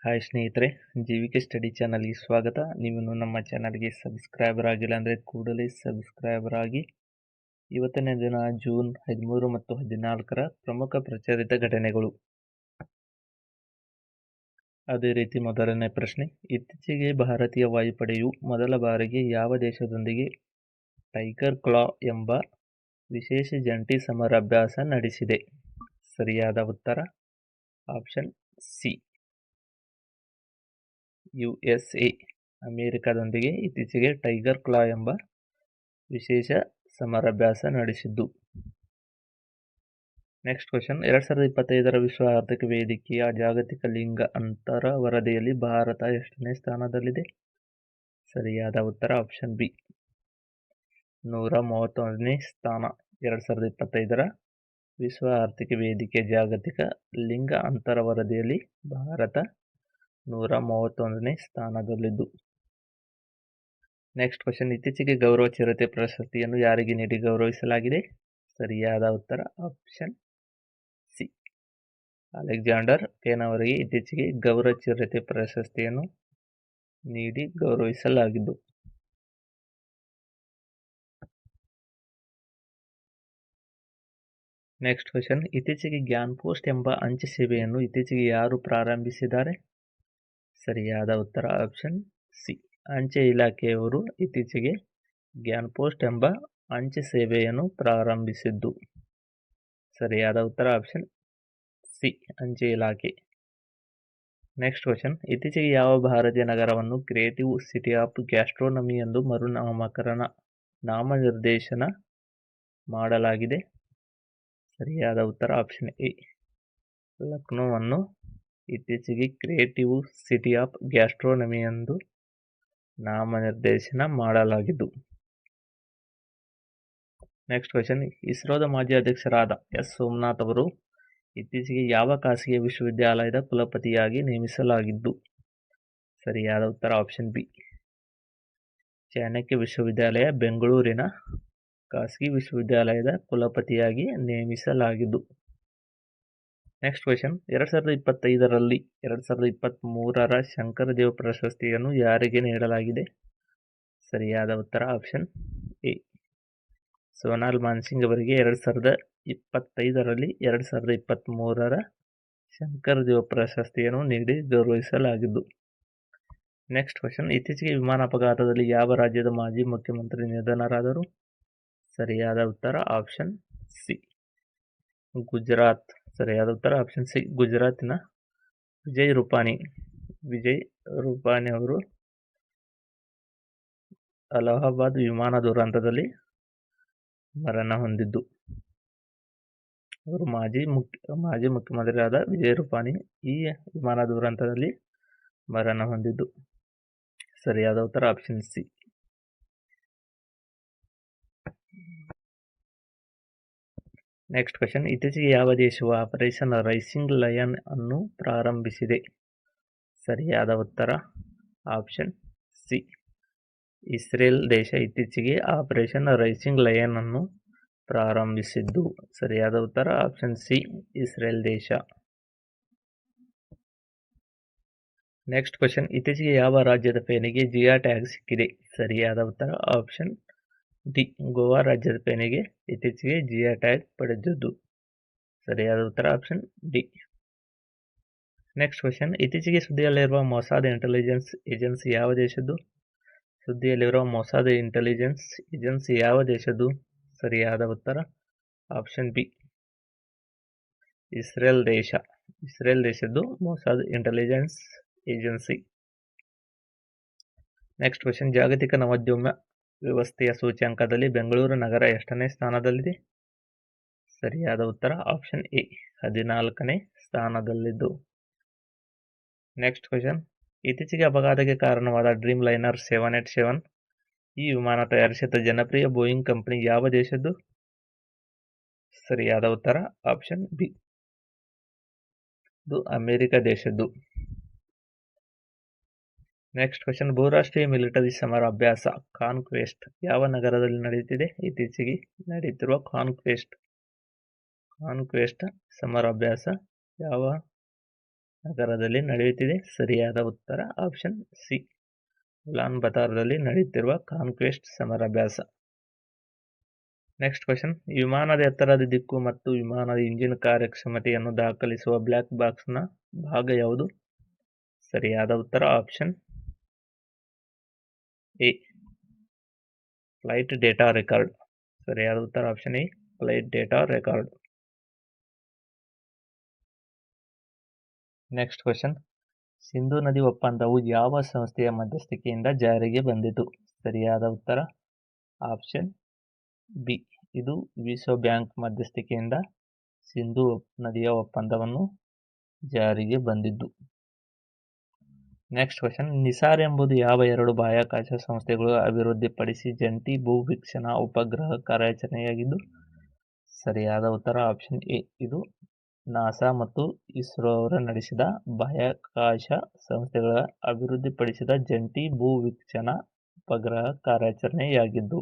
Hi ಸ್ನೇಹಿತರೆ, ಜಿ.ವಿ.ಕೆ study ಚಾನಲ್ಗೆ ಸ್ವಾಗತ. ನೀವಿನ್ನು ನಮ್ಮ ಚಾನಲ್ಗೆ ಸಬ್ಸ್ಕ್ರೈಬರ್ ಆಗಿಲ್ಲ ಅಂದರೆ ಕೂಡಲೇ ಸಬ್ಸ್ಕ್ರೈಬರ್ ಆಗಿ. ಇವತ್ತಿನ ದಿನ ಜೂನ್ 13 ಮತ್ತು 14ರ ಪ್ರಮುಖ ಪ್ರಚಲಿತ ಘಟನೆಗಳು. ಅದೇ ರೀತಿ ಮೊದಲನೇ ಪ್ರಶ್ನೆ, ಇತ್ತೀಚೆಗೆ ಭಾರತೀಯ ವಾಯುಪಡೆಯು ಮೊದಲ ಬಾರಿಗೆ ಯಾವ ದೇಶದೊಂದಿಗೆ ಟೈಗರ್ ಕ್ಲಾ ಎಂಬ ವಿಶೇಷ ಜಂಟಿ ಸಮರಾಭ್ಯಾಸ ನಡೆಸಿದೆ? ಸರಿಯಾದ ಉತ್ತರ ಆಪ್ಷನ್ ಸಿ, USA. ಅಮೆರಿಕದೊಂದಿಗೆ ಇತ್ತೀಚೆಗೆ ಟೈಗರ್ ಕ್ಲಾ ಎಂಬ ವಿಶೇಷ ಸಮರಾಭ್ಯಾಸ ನಡೆಸಿದ್ದು. ನೆಕ್ಸ್ಟ್ ಕ್ವಶನ್, 2025ರ ವಿಶ್ವ ಆರ್ಥಿಕ ವೇದಿಕೆಯ ಜಾಗತಿಕ ಲಿಂಗ ಅಂತರ ವರದಿಯಲ್ಲಿ ಭಾರತ ಎಷ್ಟನೇ ಸ್ಥಾನದಲ್ಲಿದೆ? ಸರಿಯಾದ ಉತ್ತರ ಆಪ್ಷನ್ ಬಿ, 131ನೇ ಸ್ಥಾನ. 2025ರ ವಿಶ್ವ ಆರ್ಥಿಕ ವೇದಿಕೆ ಜಾಗತಿಕ ಲಿಂಗ ಅಂತರ ವರದಿಯಲ್ಲಿ ಭಾರತ 131ನೇ ಸ್ಥಾನದಲ್ಲಿದ್ದು. ನೆಕ್ಸ್ಟ್ ಕ್ವಶನ್, ಇತ್ತೀಚೆಗೆ ಗೌರವ ಚಿರತೆ ಪ್ರಶಸ್ತಿಯನ್ನು ಯಾರಿಗೆ ನೀಡಿ ಗೌರವಿಸಲಾಗಿದೆ? ಸರಿಯಾದ ಉತ್ತರ ಆಪ್ಷನ್ ಸಿ, ಅಲೆಕ್ಸಾಂಡರ್ ಪೇನ್ ಅವರಿಗೆ ಇತ್ತೀಚೆಗೆ ಗೌರವ ಚಿರತೆ ಪ್ರಶಸ್ತಿಯನ್ನು ನೀಡಿ ಗೌರವಿಸಲಾಗಿದ್ದು. ನೆಕ್ಸ್ಟ್ ಕ್ವಶನ್, ಇತ್ತೀಚೆಗೆ ಗ್ಯಾನ್ ಪೋಸ್ಟ್ ಎಂಬ ಅಂಚೆ ಸೇವೆಯನ್ನು ಇತ್ತೀಚೆಗೆ ಯಾರು ಪ್ರಾರಂಭಿಸಿದ್ದಾರೆ? ಸರಿಯಾದ ಉತ್ತರ ಆಪ್ಷನ್ ಸಿ, ಅಂಚೆ ಇಲಾಖೆಯವರು ಇತ್ತೀಚೆಗೆ ಗ್ಯಾನ್ ಪೋಸ್ಟ್ ಎಂಬ ಅಂಚೆ ಸೇವೆಯನ್ನು ಪ್ರಾರಂಭಿಸಿದ್ದು. ಸರಿಯಾದ ಉತ್ತರ ಆಪ್ಷನ್ ಸಿ, ಅಂಚೆ ಇಲಾಖೆ. ನೆಕ್ಸ್ಟ್ ಕ್ವಶನ್, ಇತ್ತೀಚೆಗೆ ಯಾವ ಭಾರತೀಯ ನಗರವನ್ನು ಕ್ರಿಯೇಟಿವ್ ಸಿಟಿ ಆಫ್ ಗ್ಯಾಸ್ಟ್ರೋನಮಿ ಎಂದು ನಾಮನಿರ್ದೇಶನ ಮಾಡಲಾಗಿದೆ? ಸರಿಯಾದ ಉತ್ತರ ಆಪ್ಷನ್ ಎ, ಲಕ್ನೋವನ್ನು ಇತ್ತೀಚೆಗೆ ಕ್ರಿಯೇಟಿವ್ ಸಿಟಿ ಆಫ್ ಗ್ಯಾಸ್ಟ್ರೋನಮಿ ಎಂದು ನಾಮನಿರ್ದೇಶನ ಮಾಡಲಾಗಿದ್ದು. ನೆಕ್ಸ್ಟ್ ಕ್ವಶನ್, ಇಸ್ರೋದ ಮಾಜಿ ಅಧ್ಯಕ್ಷರಾದ ಎಸ್ ಸೋಮನಾಥ್ ಅವರು ಇತ್ತೀಚೆಗೆ ಯಾವ ಖಾಸಗಿ ವಿಶ್ವವಿದ್ಯಾಲಯದ ಕುಲಪತಿಯಾಗಿ ನೇಮಿಸಲಾಗಿದ್ದು? ಸರಿಯಾದ ಉತ್ತರ ಆಪ್ಷನ್ ಬಿ, ಚಾಣಕ್ಯ ವಿಶ್ವವಿದ್ಯಾಲಯ ಬೆಂಗಳೂರಿನ ಖಾಸಗಿ ವಿಶ್ವವಿದ್ಯಾಲಯದ ಕುಲಪತಿಯಾಗಿ ನೇಮಿಸಲಾಗಿದ್ದು. ನೆಕ್ಸ್ಟ್ ಕ್ವಶನ್, 2025ರಲ್ಲಿ 2023ರ ಶಂಕರದೇವ ಪ್ರಶಸ್ತಿಯನ್ನು ಯಾರಿಗೆ ನೀಡಲಾಗಿದೆ? ಸರಿಯಾದ ಉತ್ತರ ಆಪ್ಷನ್ ಎ, ಸೋನಾಲ್ ಮಾನ್ಸಿಂಗ್ ಅವರಿಗೆ 2025ರಲ್ಲಿ 2023ರ ಶಂಕರದೇವ ಪ್ರಶಸ್ತಿಯನ್ನು ನೀಡಿ ಗೌರವಿಸಲಾಗಿದ್ದು. ನೆಕ್ಸ್ಟ್ ಕ್ವಶನ್, ಇತ್ತೀಚೆಗೆ ವಿಮಾನ ಅಪಘಾತದಲ್ಲಿ ಯಾವ ರಾಜ್ಯದ ಮಾಜಿ ಮುಖ್ಯಮಂತ್ರಿ ನಿಧನರಾದರು? ಸರಿಯಾದ ಉತ್ತರ ಆಪ್ಷನ್ ಸಿ, ಗುಜರಾತ್. ಸರಿಯಾದ ಉತ್ತರ ಆಪ್ಷನ್ ಸಿ, ಗುಜರಾತಿನ ವಿಜಯ್ ರೂಪಾನಿ ಅವರು ಅಲಹಾಬಾದ್ ವಿಮಾನ ದುರಂತದಲ್ಲಿ ಮರಣ ಹೊಂದಿದ್ದು. ಅವರು ಮಾಜಿ ಮುಖ್ಯಮಂತ್ರಿಯಾದ ವಿಜಯ್ ರೂಪಾನಿ ಈ ವಿಮಾನ ದುರಂತದಲ್ಲಿ ಮರಣ ಹೊಂದಿದ್ದು. ಸರಿಯಾದ ಉತ್ತರ ಆಪ್ಷನ್ ಸಿ. ನೆಕ್ಸ್ಟ್ ಕ್ವಶನ್, ಇತ್ತೀಚೆಗೆ ಯಾವ ದೇಶವು ಆಪರೇಷನ್ ರೈಸಿಂಗ್ ಲಯನ್ ಅನ್ನು ಪ್ರಾರಂಭಿಸಿದೆ? ಸರಿಯಾದ ಉತ್ತರ ಆಪ್ಷನ್ ಸಿ, ಇಸ್ರೇಲ್ ದೇಶ ಇತ್ತೀಚೆಗೆ ಆಪರೇಷನ್ ರೈಸಿಂಗ್ ಲಯನ್ ಅನ್ನು ಪ್ರಾರಂಭಿಸಿದ್ದು. ಸರಿಯಾದ ಉತ್ತರ ಆಪ್ಷನ್ ಸಿ, ಇಸ್ರೇಲ್ ದೇಶ. ನೆಕ್ಸ್ಟ್ ಕ್ವಶನ್, ಇತ್ತೀಚೆಗೆ ಯಾವ ರಾಜ್ಯದ ಪೇನಿಗೆ ಜಿಯಾ ಟ್ಯಾಗ್ ಸಿಕ್ಕಿದೆ? ಸರಿಯಾದ ಉತ್ತರ ಆಪ್ಷನ್ ಡಿ, ಗೋವಾ ರಾಜ್ಯದ ಪೇನಿಗೆ ಇತ್ತೀಚೆಗೆ ಜಿಯಾ ಟ್ಯಾಗ್ ಪಡೆದಿದ್ದು. ಸರಿಯಾದ ಉತ್ತರ ಆಪ್ಷನ್ ಡಿ. ನೆಕ್ಸ್ಟ್ ಕ್ವಶನ್, ಇತ್ತೀಚೆಗೆ ಸುದ್ದಿಯಲ್ಲಿರುವ ಮೊಸಾದ್ ಇಂಟೆಲಿಜೆನ್ಸ್ ಏಜೆನ್ಸಿ ಯಾವ ದೇಶದ್ದು? ಸುದ್ದಿಯಲ್ಲಿರುವ ಮೊಸಾದ್ ಇಂಟೆಲಿಜೆನ್ಸ್ ಏಜೆನ್ಸಿ ಯಾವ ದೇಶದ್ದು? ಸರಿಯಾದ ಉತ್ತರ ಆಪ್ಷನ್ ಬಿ, ಇಸ್ರೇಲ್ ದೇಶ. ಇಸ್ರೇಲ್ ದೇಶದ್ದು Mossad intelligence agency. Next question, ಜಾಗತಿಕ ನವೋದ್ಯಮ ವ್ಯವಸ್ಥೆಯ ಸೂಚ್ಯಂಕದಲ್ಲಿ ಬೆಂಗಳೂರು ನಗರ ಎಷ್ಟನೇ ಸ್ಥಾನದಲ್ಲಿದೆ? ಸರಿಯಾದ ಉತ್ತರ ಆಪ್ಷನ್ ಎ, 14ನೇ ಸ್ಥಾನದಲ್ಲಿದ್ದು. ನೆಕ್ಸ್ಟ್ ಕ್ವಶನ್, ಇತ್ತೀಚೆಗೆ ಅಪಘಾತಕ್ಕೆ ಕಾರಣವಾದ ಡ್ರೀಮ್ ಲೈನರ್ 787 ಈ ವಿಮಾನ ತಯಾರಿಸಿದ ಜನಪ್ರಿಯ ಬೋಯಿಂಗ್ ಕಂಪನಿ ಯಾವ ದೇಶದ್ದು? ಸರಿಯಾದ ಉತ್ತರ ಆಪ್ಷನ್ ಬಿ, ಇದು ಅಮೆರಿಕ ದೇಶದ್ದು. ನೆಕ್ಸ್ಟ್ ಕ್ವಶನ್, ಬಹುರಾಷ್ಟ್ರೀಯ ಮಿಲಿಟರಿ ಸಮರ ಅಭ್ಯಾಸ ಕಾನ್ಕ್ವೆಸ್ಟ್ ಯಾವ ನಗರದಲ್ಲಿ ನಡೆಯುತ್ತಿದೆ? ಇತ್ತೀಚೆಗೆ ನಡೆಯುತ್ತಿರುವ ಕಾನ್ಕ್ವೆಸ್ಟ್ ಸಮರಾಭ್ಯಾಸ ಯಾವ ನಗರದಲ್ಲಿ ನಡೆಯುತ್ತಿದೆ. ಸರಿಯಾದ ಉತ್ತರ ಆಪ್ಷನ್ ಸಿ. ಉಲಾನ್ ಬತಾರದಲ್ಲಿ ನಡೆಯುತ್ತಿರುವ ಕಾನ್ಕ್ವೆಸ್ಟ್ ಸಮರಾಭ್ಯಾಸ. Next question. ವಿಮಾನದ ಎತ್ತರದ ದಿಕ್ಕು ಮತ್ತು ವಿಮಾನದ ಇಂಜಿನ್ ಕಾರ್ಯಕ್ಷಮತೆಯನ್ನು ದಾಖಲಿಸುವ ಬ್ಲ್ಯಾಕ್ ಬಾಕ್ಸ್ನ ಭಾಗ ಯಾವುದು? ಸರಿಯಾದ ಉತ್ತರ option A, flight data record. ಸರಿಯಾದ ಉತ್ತರ option A, flight data record. Next question. Sindhu ನದಿ ಒಪ್ಪಂದವು ಯಾವ ಸಂಸ್ಥೆಯ ಮಧ್ಯಸ್ಥಿಕೆಯಿಂದ ಜಾರಿಗೆ ಬಂದಿತು? ಸರಿಯಾದ ಉತ್ತರ ಆಪ್ಷನ್ ಬಿ, ಇದು ವಿಶ್ವ ಬ್ಯಾಂಕ್ ಮಧ್ಯಸ್ಥಿಕೆಯಿಂದ ಸಿಂಧೂ ನದಿಯ ಒಪ್ಪಂದವನ್ನು ಜಾರಿಗೆ ಬಂದಿದ್ದು. Next question. ನಿಸಾರ್ ಎಂಬುದು ಯಾವ ಎರಡು ಬಾಹ್ಯಾಕಾಶ ಸಂಸ್ಥೆಗಳು ಅಭಿವೃದ್ಧಿಪಡಿಸಿ ಜಂಟಿ ಭೂವೀಕ್ಷಣಾ ಉಪಗ್ರಹ ಕಾರ್ಯಾಚರಣೆಯಾಗಿದ್ದು? ಸರಿಯಾದ ಉತ್ತರ ಆಪ್ಷನ್ ಎ, ಇದು ನಾಸಾ ಮತ್ತು ಇಸ್ರೋ ಅವರು ನಡೆಸಿದ ಬಾಹ್ಯಾಕಾಶ ಸಂಸ್ಥೆಗಳ ಅಭಿವೃದ್ಧಿಪಡಿಸಿದ ಜಂಟಿ ಭೂವೀಕ್ಷಣಾ ಉಪಗ್ರಹ ಕಾರ್ಯಾಚರಣೆಯಾಗಿದ್ದು.